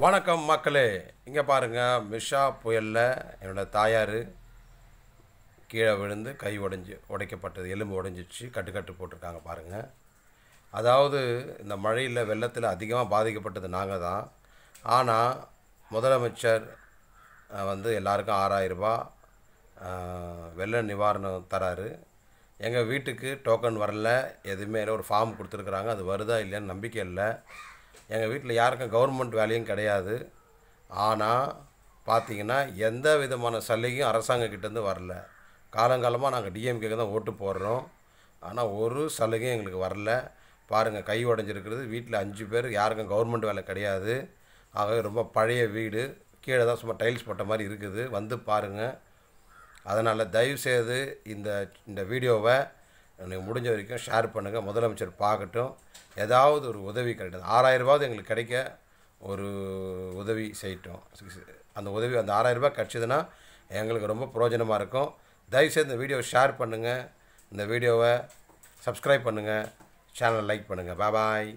வணக்கம் மக்களே, இங்கே பாருங்கள். மிஷா புயலில் என்னோடய தாயார் கீழே விழுந்து கை உடைக்கப்பட்டது, எலும்பு உடைஞ்சிச்சு, கட்டு போட்டிருக்காங்க பாருங்கள். அதாவது இந்த மழையில் வெள்ளத்தில் அதிகமாக பாதிக்கப்பட்டது நாங்கள் தான். ஆனால் முதலமைச்சர் எல்லாருக்கும் 6000 ரூபா வெள்ள நிவாரணம் தராரு. எங்கள் வீட்டுக்கு டோக்கன் வரல, எதுவுமே இல்லை. ஒரு ஃபார்ம் கொடுத்துருக்குறாங்க, அது வருதா இல்லையான்னு நம்பிக்கை இல்லை. எங்கள் வீட்டில் யாருக்கும் கவர்மெண்ட் வேலையும் கிடையாது. ஆனால் பார்த்திங்கன்னா எந்த விதமான சலுகையும் அரசாங்கக்கிட்டேருந்து வரல. காலங்காலமாக நாங்கள் டிஎம்கேக்கு தான் ஓட்டு போடுறோம். ஆனால் ஒரு சலுகையும் எங்களுக்கு வரல. பாருங்கள், கை உடஞ்சிருக்கிறது. வீட்டில் 5 பேர், யாருக்கும் கவர்மெண்ட் வேலை கிடையாது. ஆகவே ரொம்ப பழைய வீடு, கீழே தான் சும்மா டைல்ஸ் போட்ட மாதிரி இருக்குது. வந்து பாருங்கள். அதனால் தயவுசெய்து இந்த வீடியோவை எனக்கு முடிஞ்ச வரைக்கும் ஷேர் பண்ணுங்கள். முதலமைச்சர் பார்க்கட்டும், ஏதாவது ஒரு உதவி கிடையாது. 6000 ரூபாவது எங்களுக்கு கிடைக்க ஒரு உதவி செய்யட்டும். அந்த உதவி, அந்த 6000 ரூபாய் கிடச்சிதுன்னா எங்களுக்கு ரொம்ப பிரயோஜனமாக இருக்கும். தயவுசெய்து இந்த வீடியோவை ஷேர் பண்ணுங்கள், இந்த வீடியோவை சப்ஸ்கிரைப் பண்ணுங்கள், சேனலை லைக் பண்ணுங்கள். பாய்.